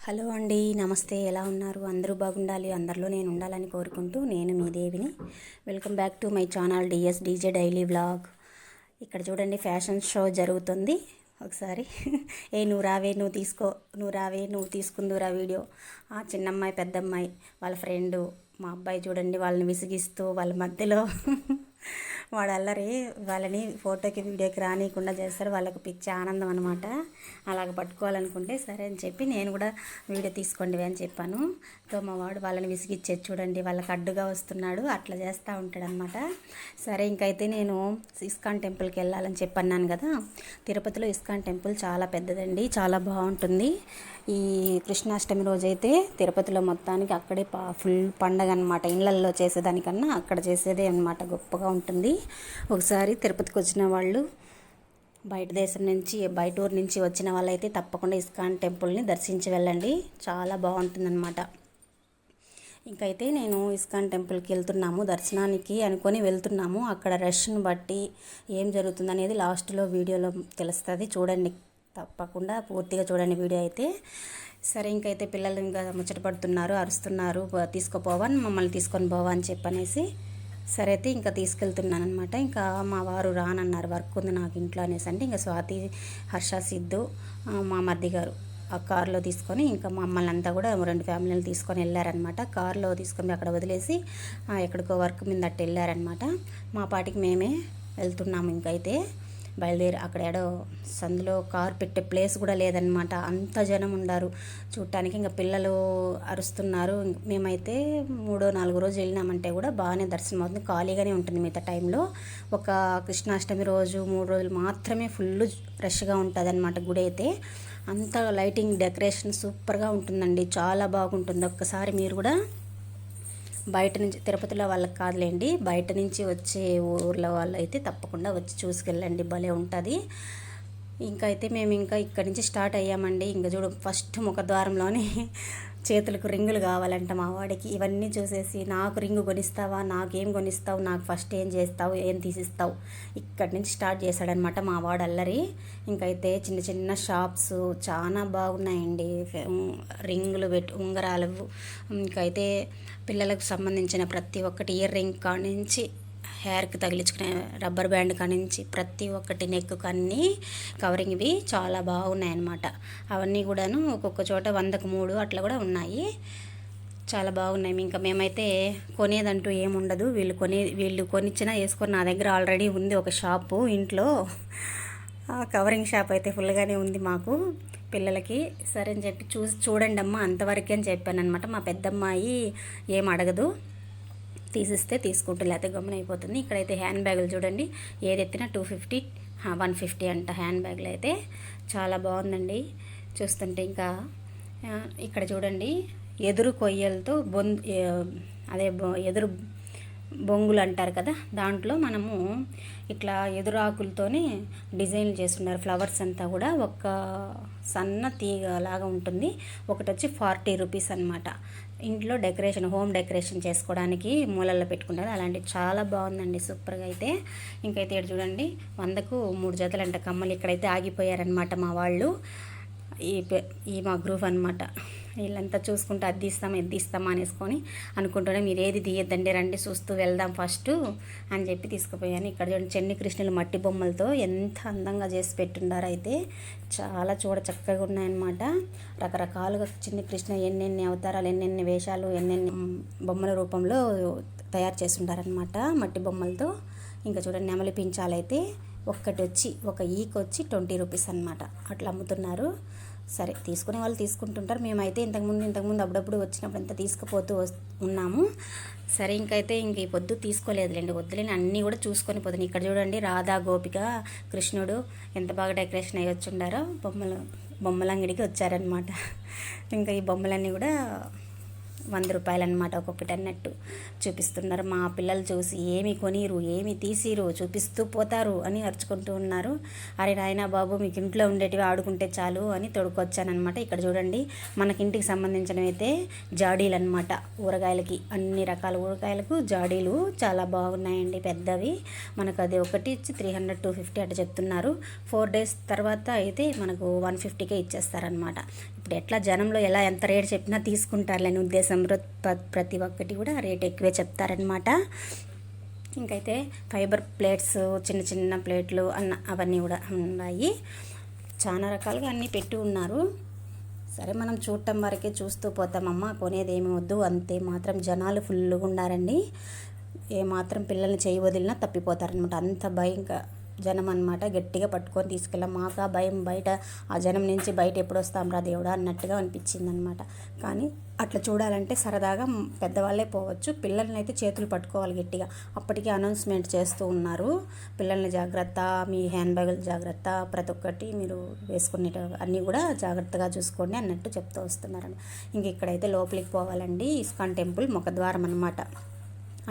Hello అండి, నమస్తే. ఎలా ఉన్నారు? అందరూ బాగుండాలి, అందరిలో నేను ఉండాలని కోరుకుంటూ నేను మీ దేవిని. Welcome back to my channel DS DJ daily vlog. ఇక్కడ చూడండి, ఫ్యాషన్ షో జరుగుతుంది. ఒకసారి నువ్వు రావే, నువ్వు తీసుకో, నువ్వు రావే, నువ్వు తీసుకుందురా వీడియో. ఆ చిన్నమ్మాయి పెద్దమ్మాయి వాళ్ళ ఫ్రెండు మా అబ్బాయి చూడండి, వాళ్ళని విసిగిస్తూ వాళ్ళ మధ్యలో వాడు అల్లరి వాళ్ళని ఫోటోకి వీడియోకి రానియకుండా చేస్తారు. వాళ్ళకు పిచ్చి ఆనందం అనమాట. అలాగ పట్టుకోవాలనుకుంటే సరే అని చెప్పి నేను కూడా వీడియో తీసుకోండి అని చెప్పాను. సో మా వాడు వాళ్ళని విసిగిచ్చేది చూడండి, వాళ్ళకి అడ్డుగా వస్తున్నాడు, అట్లా చేస్తూ ఉంటాడనమాట. సరే ఇంకైతే నేను ఇస్కాన్ టెంపుల్కి వెళ్ళాలని చెప్పన్నాను కదా. తిరుపతిలో ఇస్కాన్ టెంపుల్ చాలా పెద్దదండి, చాలా బాగుంటుంది. ఈ కృష్ణాష్టమి రోజైతే తిరుపతిలో మొత్తానికి అక్కడే ఫుల్ పండగ అనమాట. ఇళ్ళల్లో చేసేదానికన్నా అక్కడ చేసేదే అనమాట, గొప్పగా ఉంటుంది. ఒకసారి తిరుపతికి వచ్చిన వాళ్ళు, బయట దేశం నుంచి బయట ఊరు నుంచి వచ్చిన వాళ్ళైతే తప్పకుండా ఇస్కాన్ టెంపుల్ని దర్శించి వెళ్ళండి, చాలా బాగుంటుందన్నమాట. ఇంకైతే నేను ఇస్కాన్ టెంపుల్కి వెళ్తున్నాము దర్శనానికి అనుకొని వెళ్తున్నాము. అక్కడ రష్ను బట్టి ఏం జరుగుతుంది అనేది లాస్ట్లో వీడియోలో తెలుస్తుంది, చూడండి తప్పకుండా పూర్తిగా చూడండి వీడియో అయితే. సరే ఇంకైతే పిల్లలు ఇంకా ముచ్చట పడుతున్నారు, అరుస్తున్నారు, తీసుకుపోవా మమ్మల్ని తీసుకొని పోవా అని చెప్పనేసి సరే అయితే ఇంకా తీసుకెళ్తున్నాను అనమాట. ఇంకా మా వారు రానన్నారు, వర్క్ ఉంది నాకు ఇంట్లో అనేసి. అంటే ఇంకా స్వాతి, హర్ష, సిద్ధు, మా మర్ది గారు ఆ కారులో తీసుకొని ఇంకా మమ్మల్ని అంతా కూడా 2 ఫ్యామిలీలు తీసుకొని వెళ్ళారనమాట. కారులో తీసుకొని అక్కడ వదిలేసి ఎక్కడికో వర్క్ మీద అట్టు వెళ్ళారనమాట. మా పాటికి మేమే వెళ్తున్నాము. ఇంకైతే బయలుదేరి అక్కడ ఏడో సందులో కారు పెట్టే ప్లేస్ కూడా లేదనమాట, అంత జనం ఉన్నారు చూడటానికి. ఇంకా పిల్లలు అరుస్తున్నారు. మేమైతే 3-4 రోజు వెళ్ళినామంటే కూడా బాగానే దర్శనం అవుతుంది, ఖాళీగానే ఉంటుంది మిగతా టైంలో. ఒక కృష్ణాష్టమి రోజు 3 రోజులు మాత్రమే ఫుల్ రష్గా ఉంటుంది అనమాట. గుడి అయితే అంత లైటింగ్ డెకరేషన్ సూపర్గా ఉంటుందండి, చాలా బాగుంటుంది. ఒక్కసారి మీరు కూడా బయట నుంచి, తిరుపతిలో వాళ్ళకి కాదులేండి, బయట నుంచి వచ్చే ఊర్ల వాళ్ళు అయితే తప్పకుండా వచ్చి చూసుకెళ్ళండి, భలే ఉంటుంది. ఇంకైతే మేము ఇంకా ఇక్కడి నుంచి స్టార్ట్ అయ్యామండి. ఇంకా చూడు, ఫస్ట్ ముఖద్వారంలోనే చేతులకు రింగులు కావాలంట మా వాడికి. ఇవన్నీ చూసేసి నాకు రింగు కొనిస్తావా, నాకేం కొనిస్తావు, నాకు ఫస్ట్ ఏం చేస్తావు, ఏం తీసిస్తావు, ఇక్కడి నుంచి స్టార్ట్ చేశాడనమాట మా వాడు అల్లరి. ఇంకైతే చిన్న చిన్న షాప్స్ చాలా బాగున్నాయండి, రింగులు ఉంగరాలు, ఇంకైతే పిల్లలకు సంబంధించిన ప్రతి ఒక్కటి, ఇయర్ రింగ్ కానించి హెయిర్కి తగిలించుకునే రబ్బర్ బ్యాండ్ కానించి ప్రతి ఒక్కటి, నెక్ అన్నీ కవరింగ్ ఇవి చాలా బాగున్నాయన్నమాట. అవన్నీ కూడాను ఒక్కొక్క చోట 100కు 3 అట్లా కూడా ఉన్నాయి, చాలా బాగున్నాయి. ఇంకా మేమైతే కొనేదంటూ ఏముండదు, వీళ్ళు కొనిచ్చినా వేసుకొని, నా దగ్గర ఆల్రెడీ ఉంది ఒక షాపు ఇంట్లో, కవరింగ్ షాప్ అయితే ఫుల్గానే ఉంది మాకు పిల్లలకి. సరే అని చెప్పి చూడండి అమ్మ అంతవరకే అని చెప్పాను అనమాట. మా పెద్దమ్మాయి ఏం అడగదు, తీసిస్తే తీసుకుంటూ, లేకపోతే గమ్మున అయిపోతుంది. ఇక్కడైతే హ్యాండ్ బ్యాగులు చూడండి, ఏది ఎత్తినా 250, 150 అంట హ్యాండ్ బ్యాగులు అయితే, చాలా బాగుందండి చూస్తుంటే. ఇంకా ఇక్కడ చూడండి, ఎదురు కొయ్యలతో ఎదురు బొంగులు అంటారు కదా, దాంట్లో మనము ఇట్లా ఎదురాకులతోనే డిజైన్లు చేస్తున్నారు, ఫ్లవర్స్ అంతా కూడా ఒక సన్న తీగ లాగా ఉంటుంది. ఒకటి వచ్చి 40 రూపీస్ అనమాట. ఇంట్లో డెకరేషన్, హోమ్ డెకరేషన్ చేసుకోవడానికి మూలల్లో పెట్టుకుంటారు, అలాంటి చాలా బాగుందండి, సూపర్గా అయితే. ఇంకైతే ఇక్కడ చూడండి, 100కు 3 జతలు అంట కమ్మలు. ఇక్కడైతే ఆగిపోయారనమాట మా వాళ్ళు, ఈ మా గ్రూప్ అనమాట. వీళ్ళంతా చూసుకుంటూ ఎద్దిస్తామా అనేసుకొని అనుకుంటూనే, మీరు ఏది తీయద్దండి, రండి చూస్తూ వెళ్దాం ఫస్ట్ అని చెప్పి తీసుకుపోయాను. ఇక్కడ చూడండి, చెన్ని కృష్ణులు మట్టి బొమ్మలతో ఎంత అందంగా చేసి పెట్టుండారు, అయితే చాలా చక్కగా ఉన్నాయన్నమాట. రకరకాలుగా చిన్ని కృష్ణ ఎన్నెన్ని అవతారాలు, ఎన్నెన్ని వేషాలు, ఎన్నెన్ని బొమ్మల రూపంలో తయారు చేస్తుంటారనమాట మట్టి బొమ్మలతో. ఇంకా చూడండి, నెమలి పించాలైతే ఒక ఈకొచ్చి 20 రూపీస్ అనమాట, అట్లా అమ్ముతున్నారు. సరే తీసుకునే వాళ్ళు తీసుకుంటుంటారు, మేమైతే ఇంతకుముందు అప్పుడప్పుడు వచ్చినప్పుడు అంతా తీసుకుపోతూ ఉన్నాము. సరే ఇంకైతే ఈ పొద్దు తీసుకోలేదులేండి, వద్దులేని అన్నీ కూడా చూసుకొని పోతుంది. ఇక్కడ చూడండి, రాధా, గోపిక, కృష్ణుడు ఎంత బాగా డెకరేషన్ అయ్యి వచ్చుండారో, బొమ్మల అంగడికి వచ్చారనమాట. ఇంకా ఈ బొమ్మలన్నీ కూడా రూపాయలు అనమాట ఒక్కొక్కటి అన్నట్టు చూపిస్తున్నారు. మా పిల్లలు చూసి ఏమి కొనిరు, ఏమి తీసిరు, చూపిస్తూ పోతారు అని అరుచుకుంటూ ఉన్నారు. అరే నాయనా బాబు, మీకు ఇంట్లో ఉండేటివి ఆడుకుంటే చాలు అని తొడుకొచ్చానమాట. ఇక్కడ చూడండి, మనకి ఇంటికి సంబంధించినవి అయితే జాడీలు అనమాట. ఊరగాయలకి, అన్ని రకాల ఊరగాయలకు జాడీలు చాలా బాగున్నాయండి, పెద్దవి. మనకు అది ఒకటి ఇచ్చి 300-250 అట్లా చెప్తున్నారు. 4 days తర్వాత అయితే మనకు 150కే ఇచ్చేస్తారనమాట. ఇప్పుడు ఎట్లా జనంలో ఎంత రేట్ చెప్పినా తీసుకుంటారులేని ఉద్దేశంలో ప్రతి ఒక్కటి కూడా రేట్ ఎక్కువే చెప్తారనమాట. ఇంకైతే ఫైబర్ ప్లేట్స్, చిన్న చిన్న ప్లేట్లు అవన్నీ కూడా ఉన్నాయి. చాలా రకాలుగా అన్నీ పెట్టి ఉన్నారు. సరే, మనం చూడటం వరకే చూస్తూ పోతామమ్మా, కొనేది ఏమి వద్దు. అంతే మాత్రం జనాలు ఫుల్గా ఉన్నారండి. ఏమాత్రం పిల్లల్ని చేయి వదిలినా తప్పిపోతారనమాట. అంత భయంగా జనం అనమాట. గట్టిగా పట్టుకొని తీసుకెళ్ళాం. మాకు ఆ భయం, బయట ఆ జనం నుంచి బయట ఎప్పుడు వస్తాం రా దేవుడా అన్నట్టుగా అనిపించింది అనమాట. కానీ అట్లా చూడాలంటే సరదాగా పెద్దవాళ్ళే పోవచ్చు. పిల్లల్ని అయితే చేతులు పట్టుకోవాలి గట్టిగా. అప్పటికే అనౌన్స్మెంట్ చేస్తూ ఉన్నారు, పిల్లల్ని జాగ్రత్త, మీ హ్యాండ్ బ్యాగులు జాగ్రత్త, ప్రతి ఒక్కటి మీరు వేసుకునే అన్నీ కూడా జాగ్రత్తగా చూసుకోండి అన్నట్టు చెప్తూ వస్తున్నారండి. ఇంక ఇక్కడైతే లోపలికి పోవాలండి. ఇస్కాన్ టెంపుల్ ముఖద్వారం అనమాట,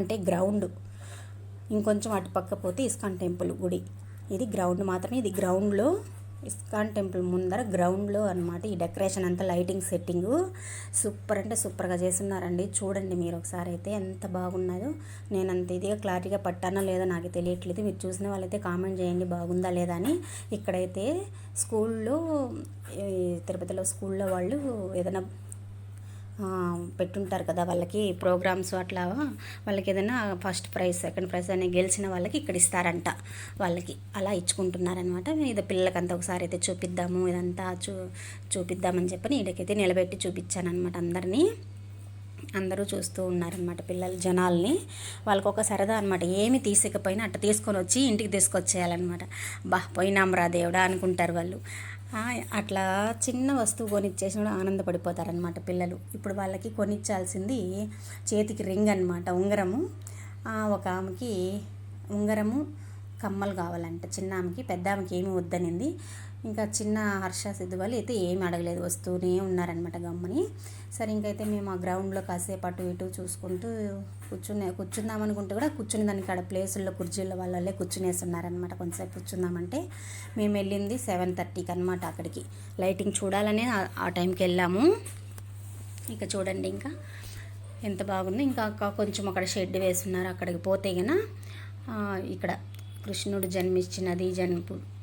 అంటే గ్రౌండ్. ఇంకొంచెం అటుపక్క పోతే ఇస్కాన్ టెంపుల్ గుడి. ఇది గ్రౌండ్ మాత్రమే. ఇది గ్రౌండ్లో, ఇస్కాన్ టెంపుల్ ముందర గ్రౌండ్లో అనమాట. ఈ డెకరేషన్ అంతా లైటింగ్ సెట్టింగు సూపర్ అంటే సూపర్గా చేస్తున్నారండి. చూడండి మీరు ఒకసారి అయితే ఎంత బాగున్నదో. నేను అంత ఇదిగా క్లారిటీగా పట్టానో లేదో నాకు తెలియట్లేదు. మీరు చూసిన వాళ్ళైతే కామెంట్ చేయండి బాగుందా లేదా అని. ఇక్కడైతే స్కూల్లో, తిరుపతిలో స్కూల్లో వాళ్ళు ఏదైనా పెట్టుంటారు కదా, వాళ్ళకి ప్రోగ్రామ్స్ అట్లా, వాళ్ళకి ఏదైనా ఫస్ట్ ప్రైజ్, సెకండ్ ప్రైజ్ అని గెలిచిన వాళ్ళకి ఇక్కడ ఇస్తారంట. వాళ్ళకి అలా ఇచ్చుకుంటున్నారనమాట. ఇది పిల్లలకంతా ఒకసారి అయితే చూపిద్దాము, ఇదంతా చూపిద్దామని చెప్పని ఈడకైతే నిలబెట్టి చూపించానమాట. అందరూ చూస్తూ ఉన్నారనమాట, పిల్లలు జనాల్ని. వాళ్ళకి ఒక సరదా అనమాట. ఏమి తీసేకపోయినా అట్లా తీసుకొని వచ్చి ఇంటికి తీసుకొచ్చేయాలన్నమాట. పోయినాం రా దేవుడా అనుకుంటారు వాళ్ళు. అట్లా చిన్న వస్తువు కొనిచ్చేసి కూడా ఆనందపడిపోతారనమాట పిల్లలు. ఇప్పుడు వాళ్ళకి కొనిచ్చాల్సింది చేతికి రింగ్ అనమాట, ఉంగరము. ఒక ఆమెకి ఉంగరము, కమ్మలు కావాలంట చిన్న ఆమెకి. పెద్ద ఆమెకి ఏమి వద్దనింది. ఇంకా చిన్న హర్ష సిద్ధు వాళ్ళు అయితే ఏమి అడగలేదు, వస్తూనే ఉన్నారనమాట గమ్మని. సరే, ఇంకైతే మేము ఆ గ్రౌండ్లో కాసేపు అటు ఇటు చూసుకుంటూ కూర్చుందామనుకుంటే కూడా కూర్చుని దానికి ఆడ ప్లేసుల్లో కుర్చీల్లో వాళ్ళే కూర్చునేస్తున్నారనమాట. కొంతసేపు కూర్చుందామంటే మేము వెళ్ళింది 7:30కి అనమాట. అక్కడికి లైటింగ్ చూడాలనే ఆ టైంకి వెళ్ళాము. ఇక చూడండి ఇంకా ఎంత బాగుంది. ఇంకా కొంచెం అక్కడ షెడ్ వేస్తున్నారు. అక్కడికి పోతే కన్నా ఇక్కడ కృష్ణుడు జన్మించినది,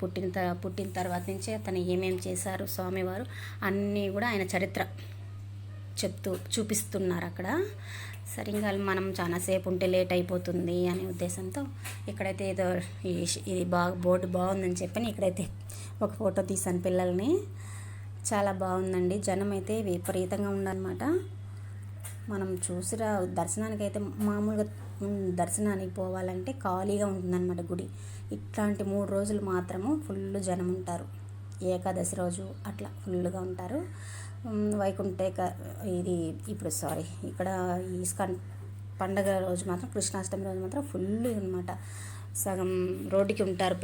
పుట్టిన తర్వాత నుంచి అతను ఏమేమి చేశారు స్వామివారు అన్నీ కూడా ఆయన చరిత్ర చూపిస్తున్నారు అక్కడ. సరిగ్గా మనం చాలాసేపు ఉంటే లేట్ అయిపోతుంది అనే ఉద్దేశంతో ఇక్కడైతే ఏదో ఇది బోర్డు బాగుందని చెప్పని ఇక్కడైతే ఒక ఫోటో తీసాను పిల్లల్ని. చాలా బాగుందండి. జనం అయితే విపరీతంగా ఉందన్నమాట. మనం చూసిరా దర్శనానికి అయితే మామూలుగా దర్శనానికి పోవాలంటే ఖాళీగా ఉంటుందన్నమాట గుడి. ఇట్లాంటి 3 రోజులు మాత్రము ఫుల్ జనం ఉంటారు. ఏకాదశి రోజు అట్లా ఫుల్గా ఉంటారు. ఇక్కడ ఇస్కాన్ పండగ రోజు మాత్రం, కృష్ణాష్టమి రోజు మాత్రం ఫుల్ అనమాట. సగం రోడ్డుకి ఉంటారు,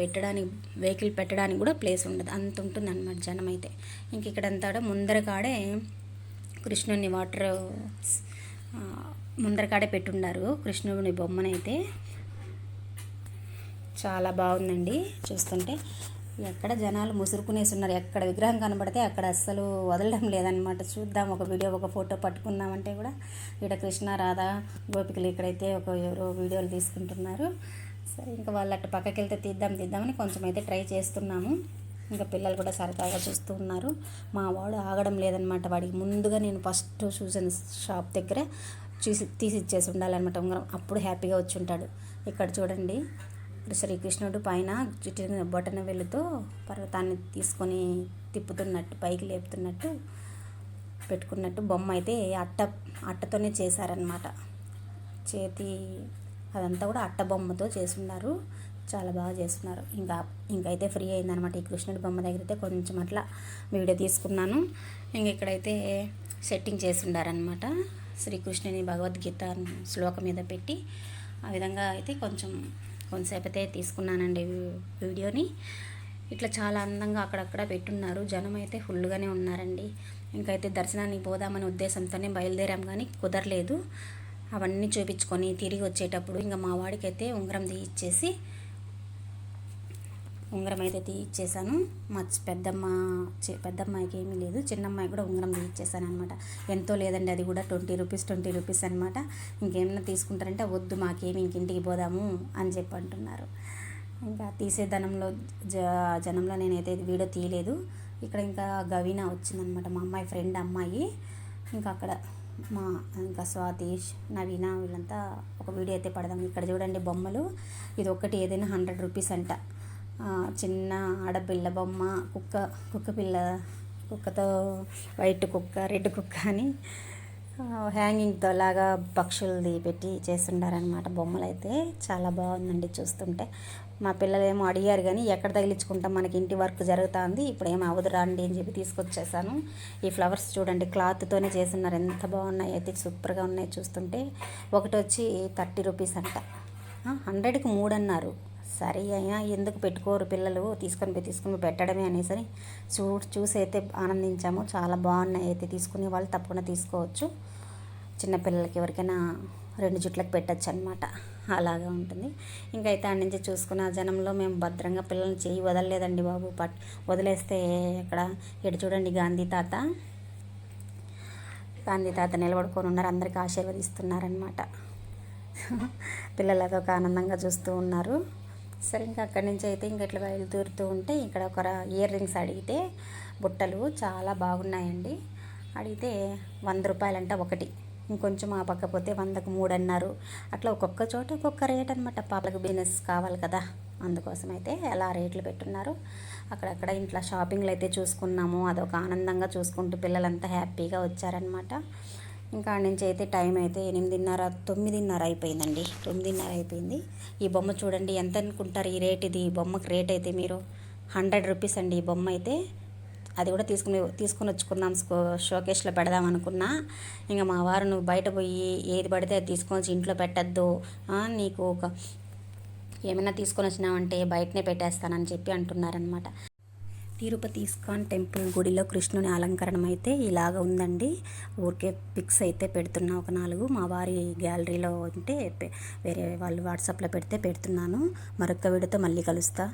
వెహికల్ పెట్టడానికి కూడా ప్లేస్ ఉండదు, అంత ఉంటుంది అనమాట జనం అయితే. ఇంక ఇక్కడంతా ముందర కాడే కృష్ణుని ముందరకాడే పెట్టున్నారు కృష్ణుని బొమ్మనైతే. చాలా బాగుందండి చూస్తుంటే. ఎక్కడ జనాలు ముసురుకునేస్తున్నారు, ఎక్కడ విగ్రహం కనబడితే అక్కడ అస్సలు వదలడం లేదనమాట. చూద్దాం, ఒక వీడియో, ఒక ఫోటో పట్టుకుందామంటే కూడా ఇక్కడ కృష్ణ, రాధ, గోపికలు ఇక్కడైతే ఎవరో వీడియోలు తీసుకుంటున్నారు. సరే, ఇంకా వాళ్ళు అట్టు పక్కకి వెళ్తే తీద్దామని కొంచెం అయితే ట్రై చేస్తున్నాము. ఇంకా పిల్లలు కూడా సరదాగా చూస్తూ ఉన్నారు. మా వాడు ఆగడం లేదనమాట. వాడికి ముందుగా నేను ఫస్ట్ చూసిన షాప్ దగ్గర తీసి ఇచ్చేసి ఉండాలన్నమాట ఉంగరం, అప్పుడు హ్యాపీగా వచ్చి ఉంటాడు. ఇక్కడ చూడండి, శ్రీకృష్ణుడు పైన బొటన వేలుతో పర్వతాన్ని తీసుకొని తిప్పుతున్నట్టు, పైకి లేపుతున్నట్టు పెట్టుకున్నట్టు బొమ్మ అయితే అట్టతోనే చేశారనమాట. అదంతా కూడా అట్ట బొమ్మతో చేస్తున్నారు. చాలా బాగా చేస్తున్నారు. ఇంకైతే ఫ్రీ అయిందనమాట. ఈ కృష్ణుడి బొమ్మ దగ్గర అయితే కొంచెం అట్లా వీడియో తీసుకున్నాను. ఇక్కడైతే సెట్టింగ్ చేసి ఉండారనమాట. శ్రీకృష్ణుని భగవద్గీత శ్లోకం మీద పెట్టి ఆ విధంగా అయితే కొంతసేపు అయితే తీసుకున్నానండి వీడియోని. ఇట్లా చాలా అందంగా అక్కడక్కడ పెట్టున్నారు. జనం అయితే ఫుల్గానే ఉన్నారండి. ఇంకైతే దర్శనానికి పోదామనే ఉద్దేశంతోనే బయలుదేరాం, కానీ కుదరలేదు. అవన్నీ చూపించుకొని తిరిగి వచ్చేటప్పుడు ఇంకా మా వాడికి అయితే ఉంగరం తీయిచ్చేసాను. మా పెద్దమ్మాయికి ఏమీ లేదు, చిన్నమ్మాయి కూడా ఉంగరం తీయిచ్చేసాను అనమాట. ఎంతో లేదండి, అది కూడా 20 రూపీస్ అనమాట. ఇంకేమైనా తీసుకుంటారంటే వద్దు మాకేమి, ఇంటికి పోదాము అని చెప్పి అంటున్నారు. ఇంకా తీసే జనంలో నేనైతే వీడియో తీయలేదు. ఇక్కడ ఇంకా గవీనా వచ్చిందనమాట, మా అమ్మాయి ఫ్రెండ్ అమ్మాయి. ఇంకా అక్కడ ఇంకా స్వాతీష్, నవీన వీళ్ళంతా ఒక వీడియో అయితే పడదాం. ఇక్కడ చూడండి బొమ్మలు, ఇది ఒక్కటి ఏదైనా 100 రూపీస్ అంట. చిన్న ఆడపిల్ల బొమ్మ, కుక్కతో వైట్ కుక్క, రెడ్ కుక్క అని హ్యాంగింగ్తో లాగా పక్షులది పెట్టి చేస్తుండారనమాట. బొమ్మలు అయితే చాలా బాగుందండి చూస్తుంటే. మా పిల్లలేమో అడిగారు, కానీ ఎక్కడ తగిలించుకుంటాం, మనకి ఇంటి వర్క్ జరుగుతుంది, ఇప్పుడు ఏమి అవదు రండి అని చెప్పి తీసుకొచ్చేసాను. ఈ ఫ్లవర్స్ చూడండి క్లాత్తోనే చేస్తున్నారు, ఎంత బాగున్నాయి అయితే, సూపర్గా ఉన్నాయి చూస్తుంటే. ఒకటి వచ్చి 30 రూపీస్ అంట, 100కి 3 అన్నారు. సరే అయినా ఎందుకు పెట్టుకోరు పిల్లలు, తీసుకొని పెట్టడమే అనేసి చూసి అయితే ఆనందించాము. చాలా బాగున్నాయి అయితే, తీసుకునే వాళ్ళు తప్పకుండా తీసుకోవచ్చు. చిన్నపిల్లలకి ఎవరికైనా 2 జుట్లకు పెట్టచ్చు అనమాట, అలాగా ఉంటుంది. ఇంకైతే ఆడ నుంచి చూసుకున్న జనంలో మేము భద్రంగా పిల్లల్ని చేయి వదలలేదండి బాబు. వదిలేస్తే ఇక్కడ చూడండి గాంధీ తాత నిలబడుకొని ఉన్నారు, అందరికీ ఆశీర్వదిస్తున్నారనమాట. పిల్లలు అదొక ఆనందంగా చూస్తూ ఉన్నారు. సరే ఇంకా అక్కడి నుంచి అయితే ఇంక ఇట్లా బయలుదేరుతూ ఉంటే ఇక్కడ ఒక ఇయర్ రింగ్స్ అడిగితే, బుట్టలు చాలా బాగున్నాయండి. అడిగితే 100 రూపాయలంట ఒకటి, ఇంకొంచెం ఆ పక్కపోతే 100కు 3 అన్నారు. అట్లా ఒక్కొక్క చోట ఒక్కొక్క రేట్ అనమాట. పాపలకు బిజినెస్ కావాలి కదా, అందుకోసం అయితే అలా రేట్లు పెట్టున్నారు. అక్కడక్కడ ఇంట్లో షాపింగ్లు అయితే చూసుకున్నాము, అదొక ఆనందంగా చూసుకుంటూ పిల్లలంతా హ్యాపీగా వచ్చారనమాట. ఇంకా ఆడ నుంచి అయితే టైం అయితే 9:30 అయిపోయిందండి, 9:30 అయిపోయింది. ఈ బొమ్మ చూడండి, ఎంత అనుకుంటారు ఈ రేట్, ఇది బొమ్మకి రేట్ అయితే మీరు 100 రూపీస్ అండి ఈ బొమ్మ అయితే. అది కూడా తీసుకుని వచ్చుకుందాం, షోకేస్లో పెడదాం అనుకున్నా. ఇంకా మా వారు, నువ్వు బయట పోయి ఏది పడితే అది తీసుకొని వచ్చి ఇంట్లో పెట్టద్దు, నీకు ఏమైనా తీసుకొని వచ్చినావంటే బయటనే పెట్టేస్తానని చెప్పి అంటున్నారనమాట. తిరుపతి ఇస్కాన్ టెంపుల్ గుడిలో కృష్ణుని అలంకరణ అయితే ఇలాగ ఉందండి. ఊరికే పిక్స్ అయితే పెడుతున్నా, ఒక 4 మా వారి గ్యాలరీలో ఉంటే వేరే వాళ్ళు వాట్సాప్లో పెడుతున్నాను. మరొక వీడియోతో మళ్ళీ కలుస్తా.